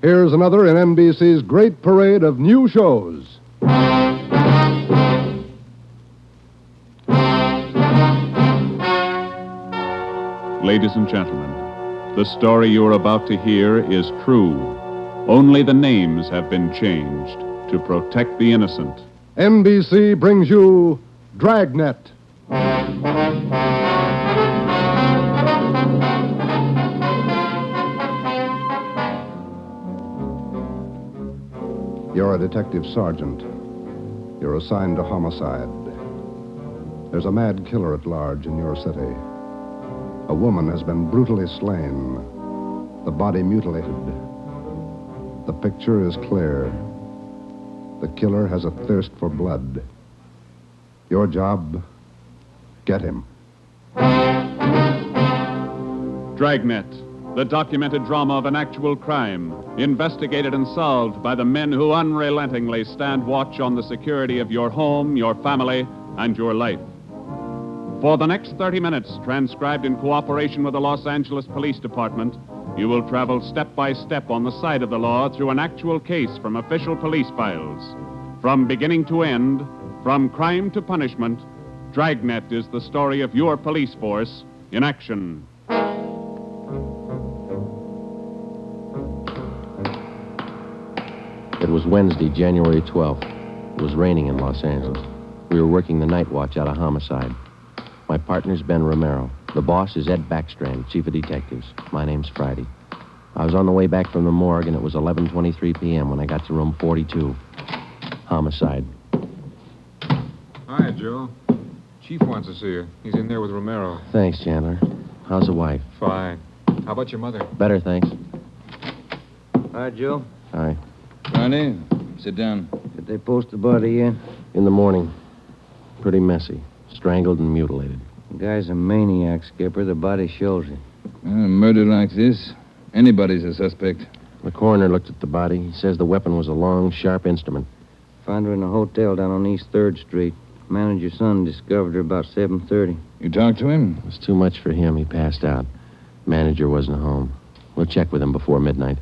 Here's another in NBC's great parade of new shows. Ladies and gentlemen, the story you're about to hear is true. Only the names have been changed to protect the innocent. NBC brings you Dragnet. You're a detective sergeant. You're assigned to homicide. There's a mad killer at large in your city. A woman has been brutally slain, the body mutilated. The picture is clear. The killer has a thirst for blood. Your job, get him. Dragnet, the documented drama of an actual crime, investigated and solved by the men who unrelentingly stand watch on the security of your home, your family, and your life. For the next 30 minutes, transcribed in cooperation with the Los Angeles Police Department, you will travel step by step on the side of the law through an actual case from official police files. From beginning to end, from crime to punishment, Dragnet is the story of your police force in action. It was Wednesday, January 12th. It was raining in Los Angeles. We were working the night watch out of homicide. My partner's Ben Romero. The boss is Ed Backstrand, chief of detectives. My name's Friday. I was on the way back from the morgue, and it was 11:23 p.m. when I got to room 42. Homicide. Hi, Joe. Chief wants to see you. He's in there with Romero. Thanks, Chandler. How's the wife? Fine. How about your mother? Better, thanks. Hi, Joe. Hi. Ronnie, sit down. Did they post the body yet? In the morning. Pretty messy. Strangled and mutilated. The guy's a maniac, Skipper. The body shows it. A murder like this, anybody's a suspect. The coroner looked at the body. He says the weapon was a long, sharp instrument. Found her in a hotel down on East 3rd Street. Manager's son discovered her about 7:30. You talked to him? It was too much for him. He passed out. Manager wasn't home. We'll check with him before midnight.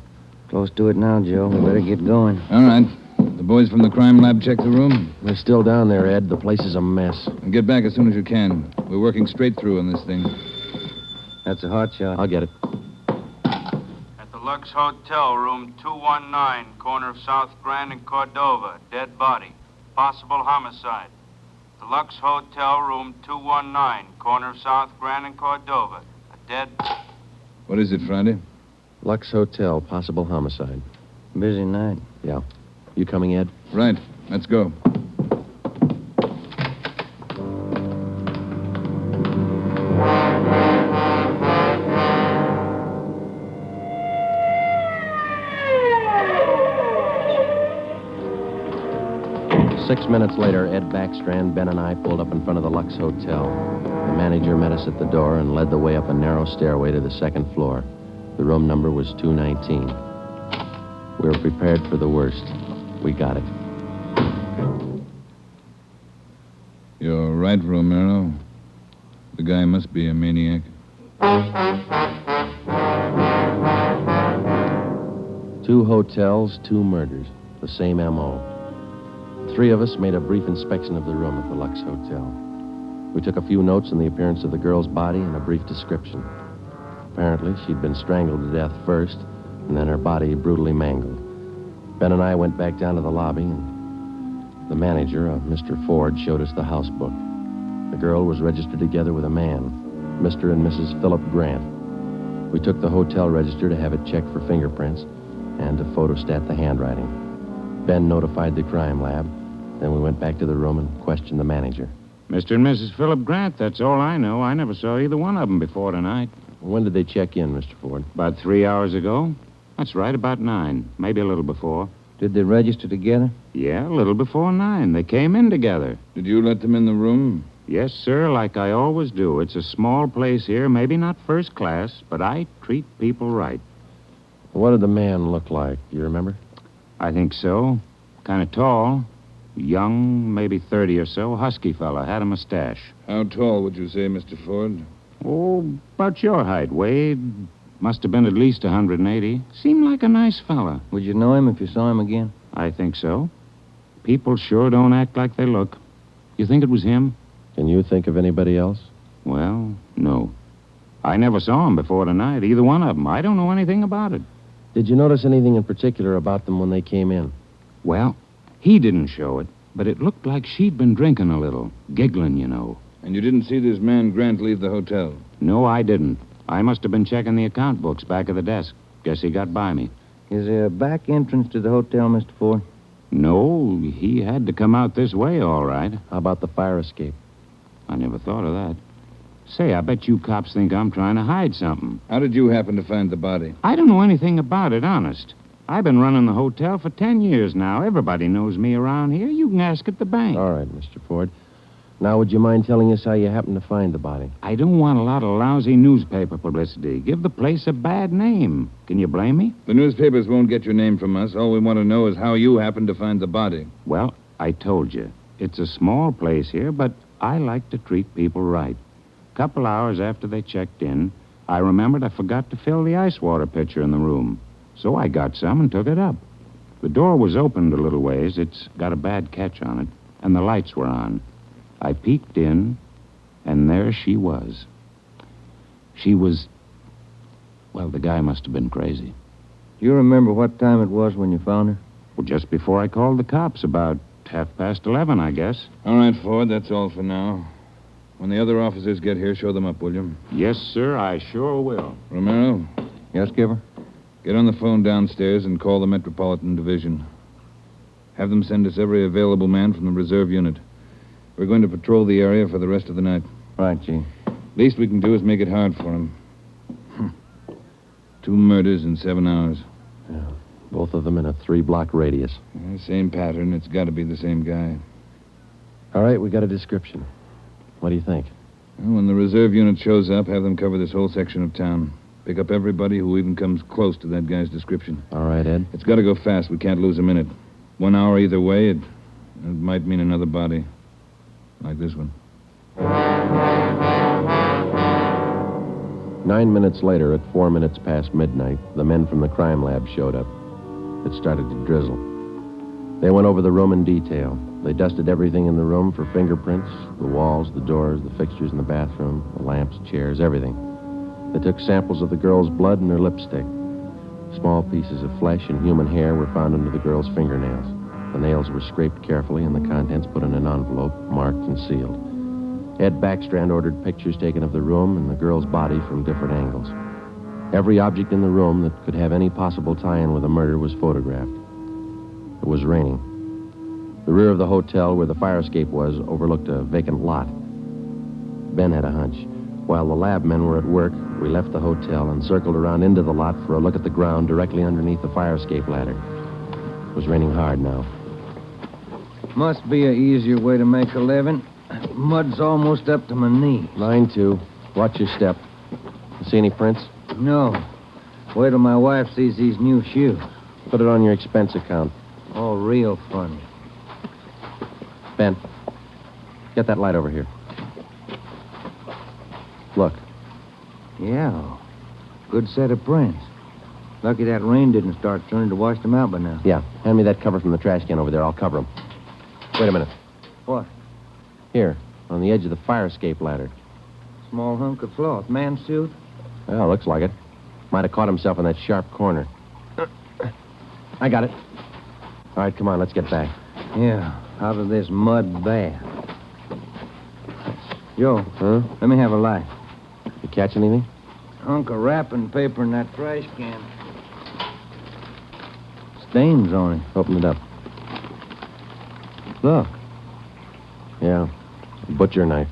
Close to it now, Joe. We better get going. All right. The boys from the crime lab check the room. They're still down there, Ed. The place is a mess. And get back as soon as you can. We're working straight through on this thing. That's a hot shot. I'll get it. At the Lux Hotel, room 219, corner of South Grand and Cordova. Dead body. Possible homicide. The Lux Hotel, room 219, corner of South Grand and Cordova. A dead... What is it, Friday? Lux Hotel, possible homicide. Busy night. Yeah. You coming, Ed? Right. Let's go. Six minutes later, Ed Backstrand, Ben, and I pulled up in front of the Lux Hotel. The manager met us at the door and led the way up a narrow stairway to the second floor. The room number was 219. We were prepared for the worst. We got it. You're right, Romero. The guy must be a maniac. 2 hotels, 2 murders. The same M.O. 3 of us made a brief inspection of the room at the Lux Hotel. We took a few notes on the appearance of the girl's body and a brief description. Apparently, she'd been strangled to death first, and then her body brutally mangled. Ben and I went back down to the lobby, and the manager, Mr. Ford, showed us the house book. The girl was registered together with a man, Mr. and Mrs. Philip Grant. We took the hotel register to have it checked for fingerprints and to photostat the handwriting. Ben notified the crime lab. Then we went back to the room and questioned the manager. Mr. and Mrs. Philip Grant, that's all I know. I never saw either one of them before tonight. When did they check in, Mr. Ford? About 3 hours ago. That's right, about 9. Maybe a little before. Did they register together? Yeah, a little before 9. They came in together. Did you let them in the room? Yes, sir, like I always do. It's a small place here, maybe not first class, but I treat people right. What did the man look like? Do you remember? I think so. Kind of tall. Young, maybe 30 or so. Husky fella. Had a mustache. How tall would you say, Mr. Ford? Oh, about your height, Wade. Must have been at least 180. Seemed like a nice fella. Would you know him if you saw him again? I think so. People sure don't act like they look. You think it was him? Can you think of anybody else? Well, no. I never saw him before tonight, either one of them. I don't know anything about it. Did you notice anything in particular about them when they came in? Well, he didn't show it, but it looked like she'd been drinking a little. Giggling, you know. And you didn't see this man Grant leave the hotel? No, I didn't. I must have been checking the account books back of the desk. Guess he got by me. Is there a back entrance to the hotel, Mr. Ford? No, he had to come out this way, all right. How about the fire escape? I never thought of that. Say, I bet you cops think I'm trying to hide something. How did you happen to find the body? I don't know anything about it, honest. I've been running the hotel for 10 years now. Everybody knows me around here. You can ask at the bank. All right, Mr. Ford. Now, would you mind telling us how you happened to find the body? I don't want a lot of lousy newspaper publicity. Give the place a bad name. Can you blame me? The newspapers won't get your name from us. All we want to know is how you happened to find the body. Well, I told you. It's a small place here, but I like to treat people right. Couple hours after they checked in, I remembered I forgot to fill the ice water pitcher in the room. So I got some and took it up. The door was opened a little ways. It's got a bad catch on it, and the lights were on. I peeked in, and there she was. She was... Well, the guy must have been crazy. Do you remember what time it was when you found her? Well, just before I called the cops, about 11:30, I guess. All right, Ford, that's all for now. When the other officers get here, show them up, will you? Yes, sir, I sure will. Romero, Yes, Skipper? get on the phone downstairs and call the Metropolitan Division. Have them send us every available man from the reserve unit. We're going to patrol the area for the rest of the night. Right, Chief. Least we can do is make it hard for them. 2 murders in 7 hours. Yeah. Both of them in a 3-block radius. Same pattern. It's got to be the same guy. All right, we got a description. What do you think? Well, when the reserve unit shows up, have them cover this whole section of town. Pick up everybody who even comes close to that guy's description. All right, Ed. It's got to go fast. We can't lose a minute. 1 hour either way, it might mean another body. Like this one. 9 minutes later, at 4 minutes past midnight, the men from the crime lab showed up. It started to drizzle. They went over the room in detail. They dusted everything in the room for fingerprints, the walls, the doors, the fixtures in the bathroom, the lamps, chairs, everything. They took samples of the girl's blood and her lipstick. Small pieces of flesh and human hair were found under the girl's fingernails. The nails were scraped carefully and the contents put in an envelope, marked and sealed. Ed Backstrand ordered pictures taken of the room and the girl's body from different angles. Every object in the room that could have any possible tie-in with the murder was photographed. It was raining. The rear of the hotel where the fire escape was overlooked a vacant lot. Ben had a hunch. While the lab men were at work, we left the hotel and circled around into the lot for a look at the ground directly underneath the fire escape ladder. It was raining hard now. Must be an easier way to make a living. Mud's almost up to my knee. Mine, too. Watch your step. You see any prints? No. Wait till my wife sees these new shoes. Put it on your expense account. Oh, real funny. Ben, get that light over here. Look. Yeah. Good set of prints. Lucky that rain didn't start turning to wash them out by now. Yeah, hand me that cover from the trash can over there. I'll cover them. Wait a minute. What? Here, on the edge of the fire escape ladder. Small hunk of cloth. Man suit? Well, looks like it. Might have caught himself in that sharp corner. I got it. All right, come on, let's get back. Yeah, out of this mud bath. Joe, Huh? let me have a light. You catch anything? Hunk of wrapping paper in that trash can. Stains on it. Open it up. Look. Yeah, a butcher knife.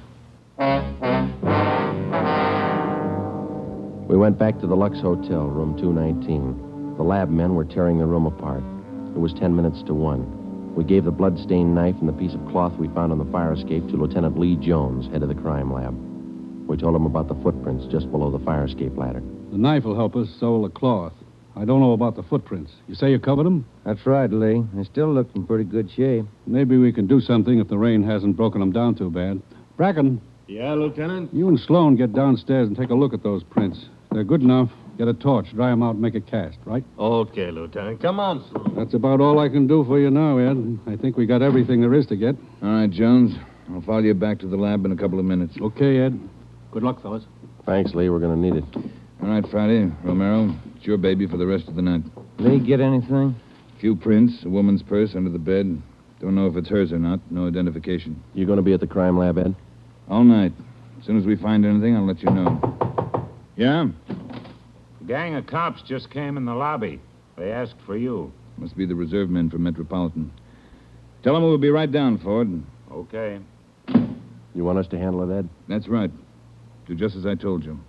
We went back to the Lux Hotel, room 219. The lab men were tearing the room apart. It was 10 minutes to 1. We gave the blood-stained knife and the piece of cloth we found on the fire escape to Lieutenant Lee Jones, head of the crime lab. We told him about the footprints just below the fire escape ladder. The knife will help us, so will the cloth. I don't know about the footprints. You say you covered them? That's right, Lee. They still look in pretty good shape. Maybe we can do something if the rain hasn't broken them down too bad. Bracken, Yeah, Lieutenant? you and Sloan get downstairs and take a look at those prints. They're good enough. Get a torch, dry him out, and make a cast, right? Okay, Lieutenant. Come on, Sue. That's about all I can do for you now, Ed. I think we got everything there is to get. All right, Jones. I'll follow you back to the lab in a couple of minutes. Okay, Ed. Good luck, fellas. Thanks, Lee. We're going to need it. All right, Friday. Romero, it's your baby for the rest of the night. Lee, get anything? Few prints, a woman's purse under the bed. Don't know if it's hers or not. No identification. You going to be at the crime lab, Ed? All night. As soon as we find anything, I'll let you know. Yeah? A gang of cops just came in the lobby. They asked for you. Must be the reserve men from Metropolitan. Tell them we'll be right down, Ford. Okay. You want us to handle it, Ed? That's right. Do just as I told you.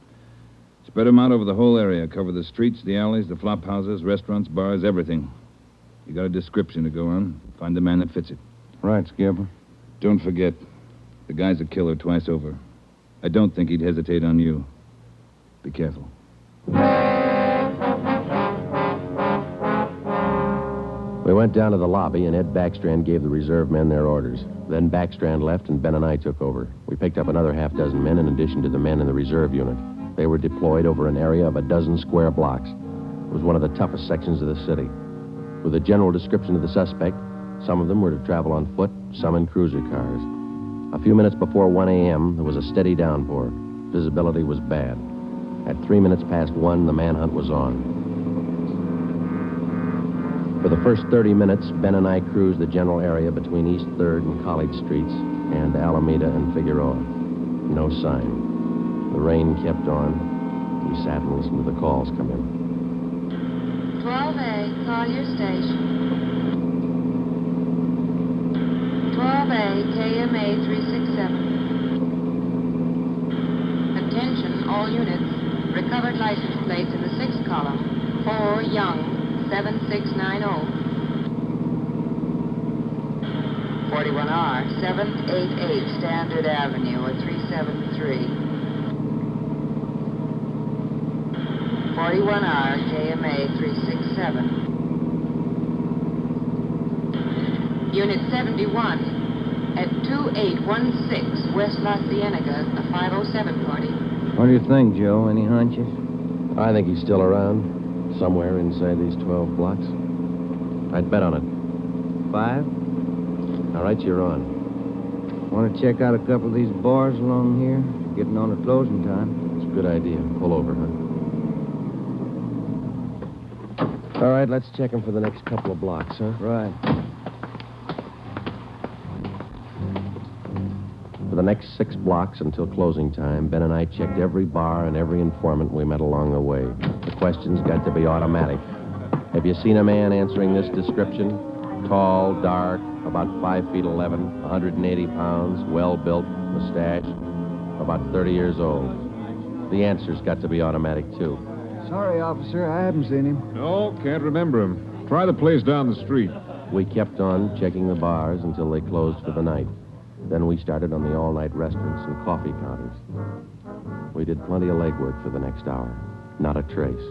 Spread them out over the whole area. Cover the streets, the alleys, the flop houses, restaurants, bars, everything. You got a description to go on. Find the man that fits it. Right, Skipper. Don't forget, the guy's a killer twice over. I don't think he'd hesitate on you. Be careful. We went down to the lobby, and Ed Backstrand gave the reserve men their orders. Then Backstrand left, and Ben and I took over. We picked up another half-dozen men in addition to the men in the reserve unit. They were deployed over an area of a dozen square blocks. It was one of the toughest sections of the city. With a general description of the suspect, some of them were to travel on foot, some in cruiser cars. A few minutes before 1 a.m., there was a steady downpour. Visibility was bad. At 3 minutes past 1, the manhunt was on. For the first 30 minutes, Ben and I cruised the general area between East 3rd and College Streets and Alameda and Figueroa. No sign. The rain kept on. We sat and listened to the calls come in. 12A, call your station. 12A, KMA 367. Attention, all units. Recovered license plates in the 6th column. 4 Young, 7690. 41R, 788 Standard Avenue, or 373. 41R, KMA 367. Unit 71 at 2816 West La Cienega, a 507 party. What do you think, Joe? Any hunches? I think he's still around, somewhere inside these 12 blocks. I'd bet on it. 5? All right, you're on. Want to check out a couple of these bars along here? Getting on to closing time. It's a good idea. Pull over, huh? All right, let's check him for the next couple of blocks, huh? Right. For the next 6 blocks until closing time, Ben and I checked every bar and every informant we met along the way. The questions got to be automatic. Have you seen a man answering this description? Tall, dark, about 5 feet 11, 180 pounds, well-built, mustache, about 30 years old. The answer's got to be automatic, too. Sorry, officer, I haven't seen him. No, can't remember him. Try the place down the street. We kept on checking the bars until they closed for the night. Then we started on the all-night restaurants and coffee counters. We did plenty of legwork for the next hour. Not a trace.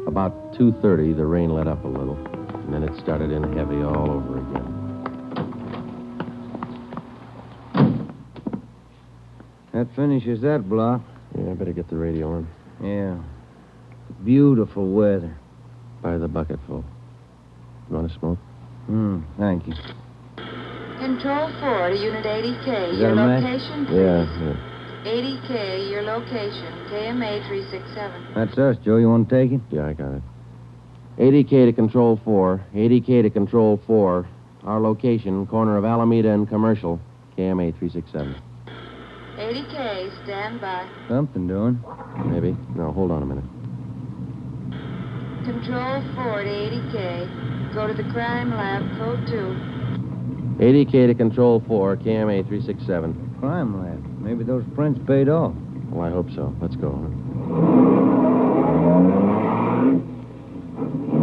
About 2:30, the rain let up a little, and then it started in heavy all over again. That finishes that block. Yeah, I better get the radio on. Yeah. Beautiful weather. Buy the bucketful. You want to smoke? Thank you. Control 4 to Unit 80K. Is Your that a match? location, please. Yeah. 80K, your location. KMA 367. That's us, Joe. You want to take it? Yeah, I got it. 80K to Control 4. 80K to Control 4. Our location, corner of Alameda and Commercial. KMA 367. 80K, stand by. Something doing. Maybe. No, hold on a minute. Control 4 to 80K. Go to the crime lab, code 2. 80K to Control 4, KMA 367. Crime lab. Maybe those prints paid off. Well, I hope so. Let's go.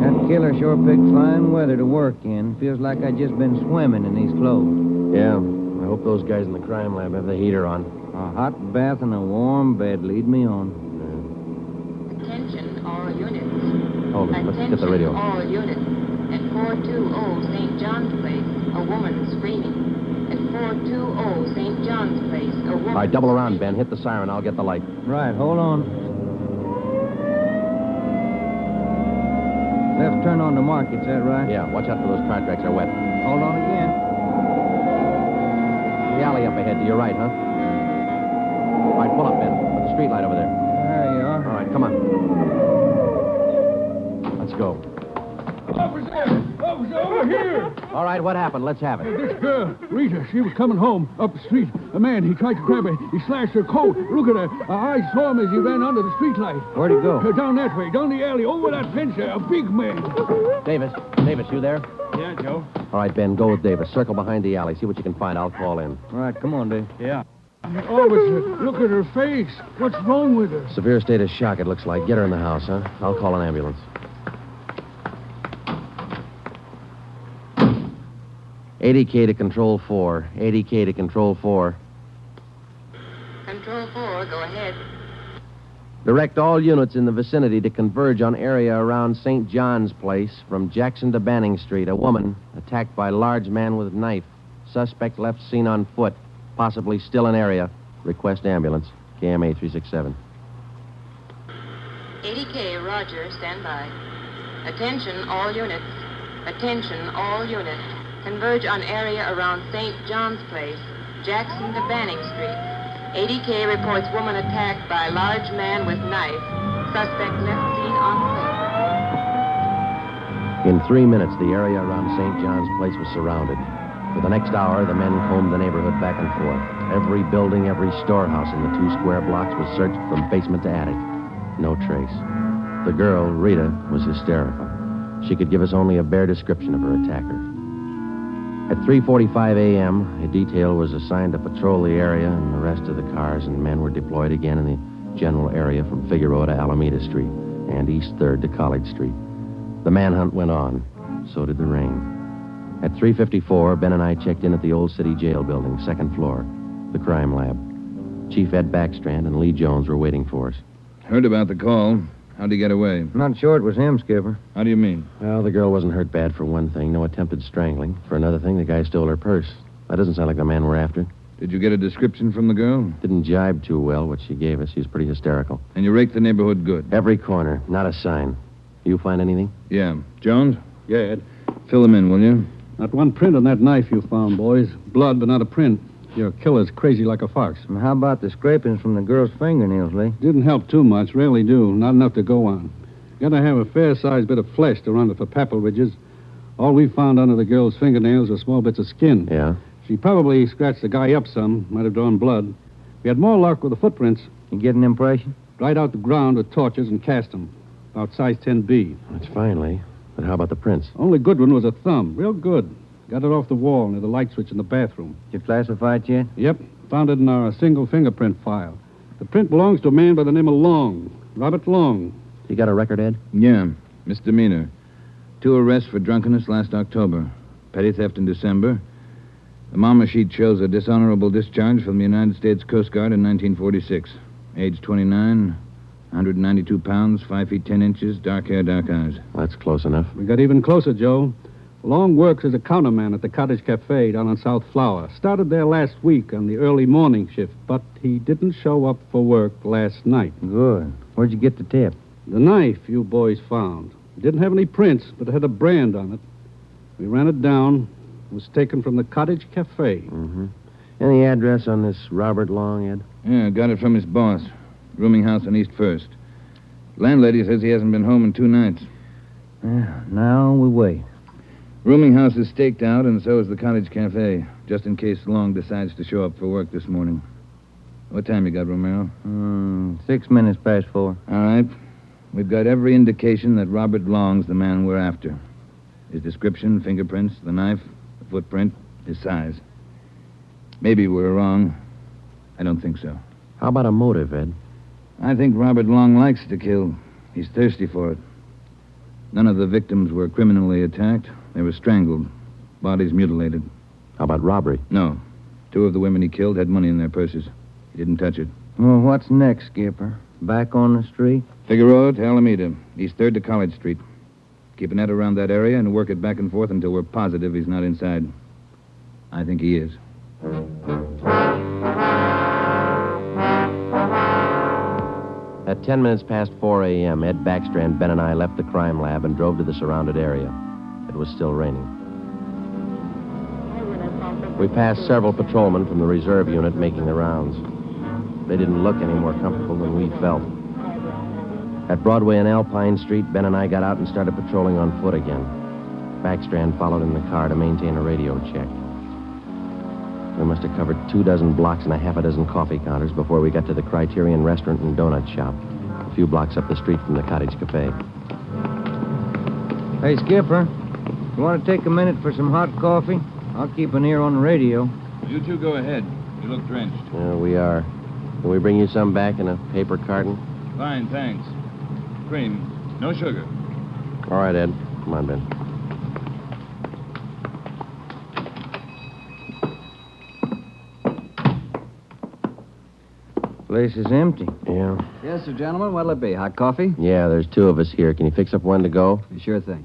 That killer sure picked fine weather to work in. Feels like I just been swimming in these clothes. Yeah, I hope those guys in the crime lab have the heater on. A hot bath and a warm bed lead me on. Attention, all units. Hold it. Let's get the radio. Attention, all units. At 420 St. John's Place, a woman screaming. At 420 St. John's Place, a woman. All right, double around, Ben. Hit the siren. I'll get the light. Right, hold on. Left turn on the market, is that right? Yeah, watch out for those car tracks. They're wet. Hold on again. The alley up ahead to your right, huh? All right, pull up, Ben. Put the street light over there. There you are. All right, come on. Let's go. Officer! Officer, over here! All right, what happened? Let's have it. This girl, Rita, she was coming home up the street. A man, he tried to grab her. He slashed her coat. Look at her. I saw him as he ran under the streetlight. Where'd he go? Down that way, down the alley, over that fence there. A big man. Davis, you there? Yeah, Joe. All right, Ben, go with Davis. Circle behind the alley. See what you can find. I'll call in. All right, come on, Dave. Yeah. Officer, look at her face. What's wrong with her? Severe state of shock, it looks like. Get her in the house, huh? I'll call an ambulance. 80K to Control 4. 80K to Control 4. Control 4, go ahead. Direct all units in the vicinity to converge on area around St. John's Place from Jackson to Banning Street. A woman attacked by large man with knife. Suspect left seen on foot. Possibly still in area. Request ambulance. KMA 367. 80K, Roger, stand by. Attention, all units. Attention, all units. Converge on area around St. John's Place, Jackson to Banning Street. 80K reports woman attacked by large man with knife. Suspect left seen on foot. In 3 minutes, the area around St. John's Place was surrounded. For the next hour, the men combed the neighborhood back and forth. Every building, every storehouse in the 2 square blocks was searched from basement to attic. No trace. The girl, Rita, was hysterical. She could give us only a bare description of her attacker. At 3:45 a.m., a detail was assigned to patrol the area and the rest of the cars, and men were deployed again in the general area from Figueroa to Alameda Street and East 3rd to College Street. The manhunt went on. So did the rain. At 3:54, Ben and I checked in at the Old City Jail building, 2nd floor, the crime lab. Chief Ed Backstrand and Lee Jones were waiting for us. Heard about the call. How'd he get away? Not sure it was him, Skipper. How do you mean? Well, the girl wasn't hurt bad for one thing. No attempted strangling. For another thing, the guy stole her purse. That doesn't sound like the man we're after. Did you get a description from the girl? Didn't jibe too well, what she gave us. She was pretty hysterical. And you raked the neighborhood good? Every corner. Not a sign. You find anything? Yeah. Jones? Yeah, Ed. Fill them in, will you? Not one print on that knife you found, boys. Blood, but not a print. Your killer's crazy like a fox. And how about the scrapings from the girl's fingernails, Lee? Didn't help too much. Rarely do. Not enough to go on. Gotta have a fair-sized bit of flesh to run it for papal ridges. All we found under the girl's fingernails were small bits of skin. Yeah? She probably scratched the guy up some. Might have drawn blood. We had more luck with the footprints. You get an impression? Dried out the ground with torches and cast them. About size 10B. That's fine, Lee. But how about the prints? Only good one was a thumb. Real good. Got it off the wall near the light switch in the bathroom. Did you classify it yet? Yep. Found it in our single fingerprint file. The print belongs to a man by the name of Long. Robert Long. You got a record, Ed? Yeah. Misdemeanor. 2 arrests for drunkenness last October. Petty theft in December. The mama sheet shows a dishonorable discharge from the United States Coast Guard in 1946. Age 29, 192 pounds, 5 feet 10 inches, dark hair, dark eyes. That's close enough. We got even closer, Joe. Long works as a counterman at the Cottage Cafe down on South Flower. Started there last week on the early morning shift, but he didn't show up for work last night. Good. Where'd you get the tip? The knife you boys found. It didn't have any prints, but it had a brand on it. We ran it down. It was taken from the Cottage Cafe. Mm-hmm. Any address on this Robert Long, Ed? Yeah, got it from his boss. Rooming house on East 1st. Landlady says he hasn't been home in 2 nights. Yeah, now we wait. Rooming house is staked out, and so is the Cottage Cafe, just in case Long decides to show up for work this morning. What time you got, Romero? 6 minutes past 4. All right. We've got every indication that Robert Long's the man we're after. His description, fingerprints, the knife, the footprint, his size. Maybe we're wrong. I don't think so. How about a motive, Ed? I think Robert Long likes to kill. He's thirsty for it. None of the victims were criminally attacked. They were strangled. Bodies mutilated. How about robbery? No. 2 of the women he killed had money in their purses. He didn't touch it. Well, what's next, Skipper? Back on the street? Figueroa to Alameda, East 3rd to College Street. Keep a net around that area and work it back and forth until we're positive he's not inside. I think he is. At At 10 minutes past 4 a.m., Ed Backstrand, Ben, and I left the crime lab and drove to the surrounded area. It was still raining. We passed several patrolmen from the reserve unit making the rounds. They didn't look any more comfortable than we felt. At Broadway and Alpine Street, Ben and I got out and started patrolling on foot again. Backstrand followed in the car to maintain a radio check. We must have covered 24 blocks and a half a dozen coffee counters before we got to the Criterion Restaurant and Donut Shop, a few blocks up the street from the Cottage Cafe. Hey, Skipper, you want to take a minute for some hot coffee? I'll keep an ear on the radio. You two go ahead. You look drenched. Yeah, we are. Can we bring you some back in a paper carton? Fine, thanks. Cream. No sugar. All right, Ed. Come on, Ben. Place is empty. Yeah. Yes, sir, gentlemen. What'll it be? Hot coffee? Yeah, there's two of us here. Can you fix up one to go? Sure thing.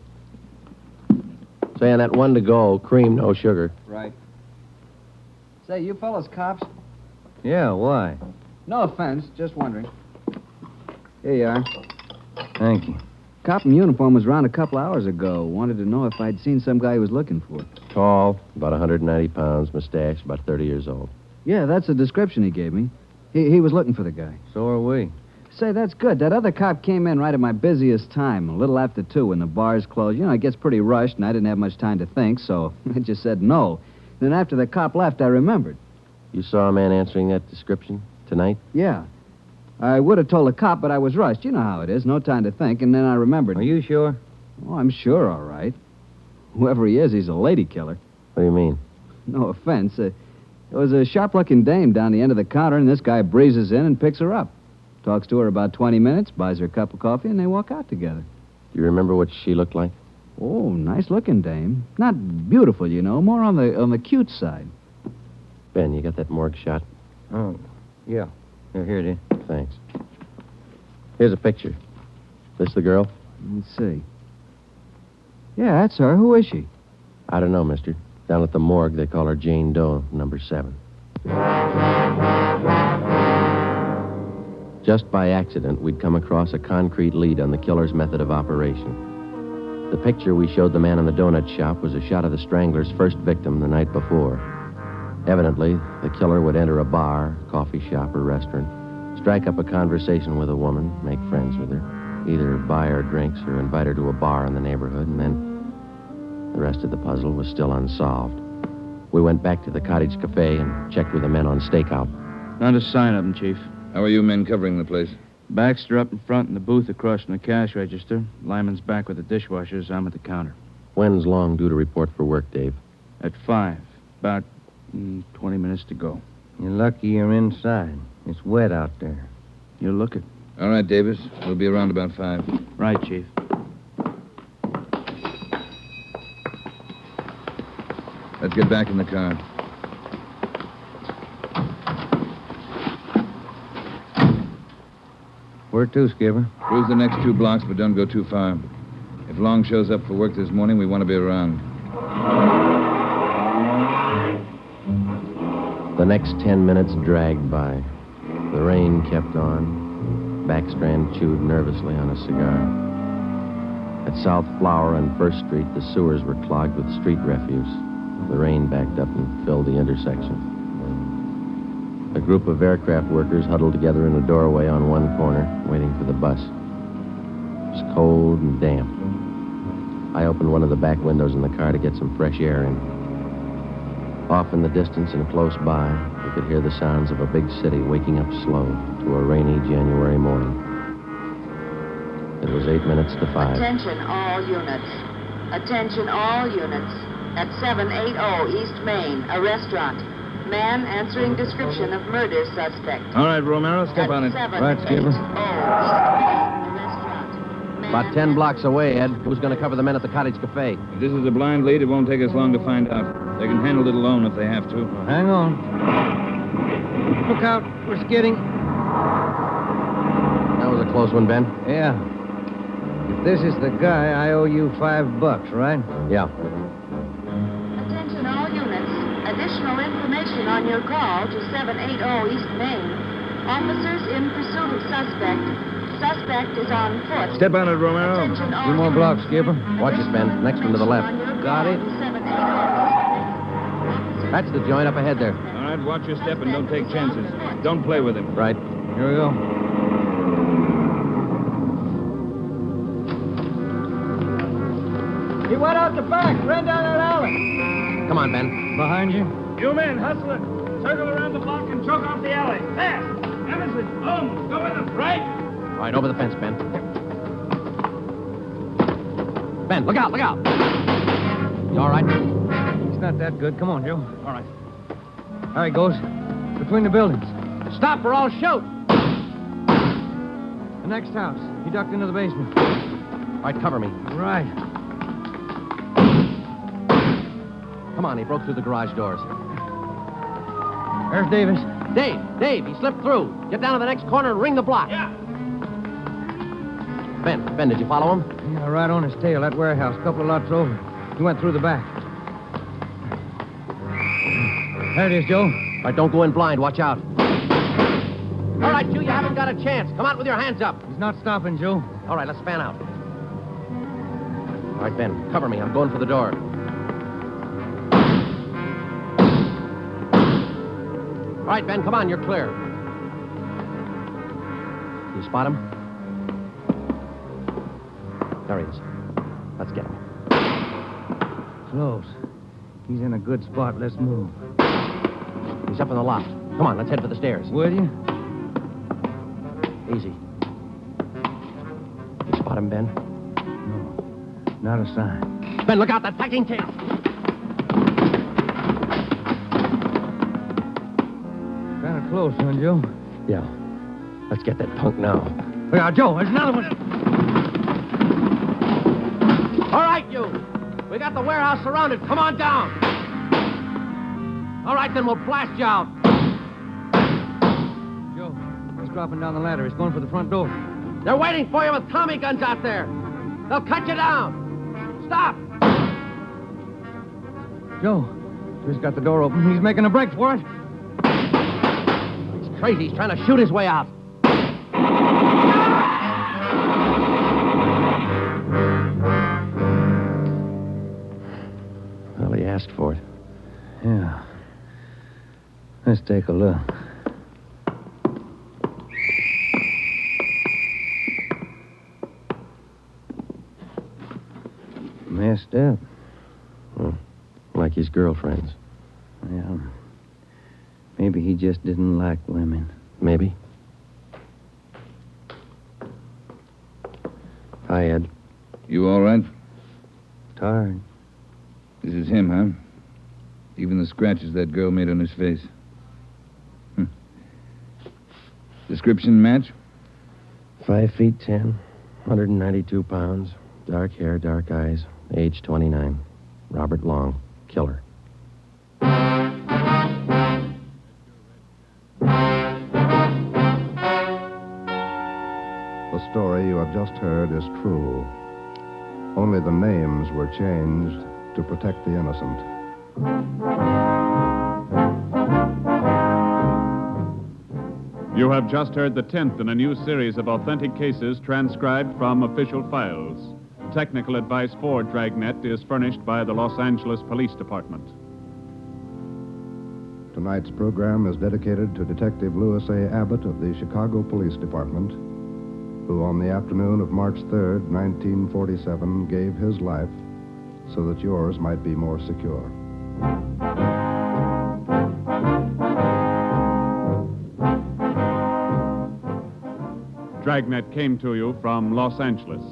Say, on that one to go, cream, no sugar. Right. Say, you fellas cops? Yeah, why? No offense, just wondering. Here you are. Thank you. Cop in uniform was around a couple hours ago. Wanted to know if I'd seen some guy he was looking for. Tall, about 190 pounds, mustache, about 30 years old. Yeah, that's the description he gave me. He was looking for the guy. So are we. Say, that's good. That other cop came in right at my busiest time, a little after 2 when the bars closed. You know, it gets pretty rushed, and I didn't have much time to think, so I just said no. Then after the cop left, I remembered. You saw a man answering that description tonight? Yeah. I would have told the cop, but I was rushed. You know how it is. No time to think, and then I remembered. Are you sure? Oh, I'm sure, all right. Whoever he is, he's a lady killer. What do you mean? No offense. There was a sharp-looking dame down the end of the counter, and this guy breezes in and picks her up. Talks to her about 20 minutes, buys her a cup of coffee, and they walk out together. Do you remember what she looked like? Oh, nice-looking dame. Not beautiful, you know, more on the cute side. Ben, you got that morgue shot? Oh, yeah. Here it is. Thanks. Here's a picture. This the girl? Let's see. Yeah, that's her. Who is she? I don't know, mister. Down at the morgue, they call her Jane Doe, number 7. Just by accident, we'd come across a concrete lead on the killer's method of operation. The picture we showed the man in the donut shop was a shot of the Strangler's first victim the night before. Evidently, the killer would enter a bar, coffee shop, or restaurant, strike up a conversation with a woman, make friends with her, either buy her drinks or invite her to a bar in the neighborhood, and then the rest of the puzzle was still unsolved. We went back to the Cottage Cafe and checked with the men on stakeout. Not a sign of them, Chief. How are you men covering the place? Baxter up in front and the booth across from the cash register. Lyman's back with the dishwashers. I'm at the counter. When's Long due to report for work, Dave? At 5. About 20 minutes to go. You're lucky you're inside. It's wet out there. You'll look it. All right, Davis. We'll be around about 5. Right, Chief. Let's get back in the car. Where to, Skipper? Cruise the next 2 blocks, but don't go too far. If Long shows up for work this morning, we want to be around. The next 10 minutes dragged by. The rain kept on. Backstrand chewed nervously on a cigar. At South Flower and First Street, the sewers were clogged with street refuse. The rain backed up and filled the intersection. A group of aircraft workers huddled together in a doorway on one corner, waiting for the bus. It was cold and damp. I opened one of the back windows in the car to get some fresh air in. Off in the distance and close by, we could hear the sounds of a big city waking up slow to a rainy January morning. It was 8 minutes to 5. Attention all units. Attention all units. At 780 East Main, a restaurant. Man answering description of murder suspect. All right, Romero, step on it. Right, Skipper. About 10 blocks away, Ed. Who's going to cover the men at the Cottage Cafe? If this is a blind lead, it won't take us long to find out. They can handle it alone if they have to. Well, hang on. Look out. We're skidding. That was a close one, Ben. Yeah. If this is the guy, I owe you $5, right? Yeah. Attention all units. Additional information on your call to 780 East Main. Officers in pursuit of suspect. Suspect is on foot. Step on it, Romero. Attention all 2 more blocks, Skipper. Watch it, Ben. Next one to the left. Got it. That's the joint up ahead there. All right, watch your step and don't take chances. Don't play with him. Right. Here we go. He went out the back, ran down that alley. Come on, Ben. Behind you? You men, hustle it. Circle around the block and choke off the alley. Fast. Emerson, Holmes, go with him. Right? All right, over the fence, Ben. Ben, look out, look out. You all right? It's not that good. Come on, Joe. All right. There he goes. Between the buildings. Stop or I'll shoot. The next house. He ducked into the basement. All right, cover me. Right. Come on, he broke through the garage doors. There's Davis. Dave, he slipped through. Get down to the next corner and ring the block. Yeah. Ben, did you follow him? Yeah, right on his tail. That warehouse, a couple of lots over. He went through the back. There it is, Joe. All right, don't go in blind. Watch out. All right, you haven't got a chance. Come out with your hands up. He's not stopping, Joe. All right, let's fan out. All right, Ben, cover me. I'm going for the door. All right, Ben, come on. You're clear. You spot him? There he is. Let's get him. Close. He's in a good spot. Let's move. He's up in the loft. Come on, let's head for the stairs. Will you? Easy. You spot him, Ben? No. Not a sign. Ben, look out, that packing case. Kind of close, huh, Joe? Yeah. Let's get that punk now. Look out, Joe. There's another one. All right, you. We got the warehouse surrounded. Come on down. All right, then we'll blast you out. Joe, he's dropping down the ladder. He's going for the front door. They're waiting for you with Tommy guns out there. They'll cut you down. Stop. Joe, he's got the door open. He's making a break for it. He's crazy. He's trying to shoot his way out. Well, he asked for it. Yeah. Let's take a look. Messed up. Well, like his girlfriends. Well, maybe he just didn't like women. Maybe. Hi, Ed. You all right? Tired. This is him, huh? Even the scratches that girl made on his face. Description match? 5 feet 10, 192 pounds, dark hair, dark eyes, age 29. Robert Long, killer. The story you have just heard is true. Only the names were changed to protect the innocent. You have just heard the 10th in a new series of authentic cases transcribed from official files. Technical advice for Dragnet is furnished by the Los Angeles Police Department. Tonight's program is dedicated to Detective Louis A. Abbott of the Chicago Police Department, who on the afternoon of March 3rd, 1947, gave his life so that yours might be more secure. Dragnet came to you from Los Angeles.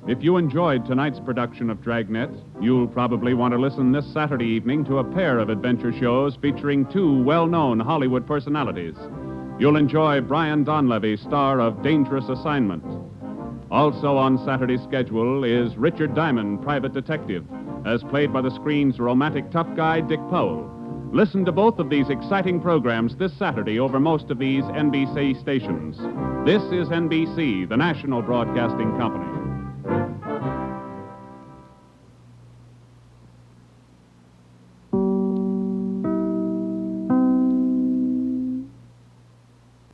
If you enjoyed tonight's production of Dragnet, you'll probably want to listen this Saturday evening to a pair of adventure shows featuring two well-known Hollywood personalities. You'll enjoy Brian Donlevy, star of Dangerous Assignment. Also on Saturday's schedule is Richard Diamond, private detective, as played by the screen's romantic tough guy, Dick Powell. Listen to both of these exciting programs this Saturday over most of these NBC stations. This is NBC, the national broadcasting company.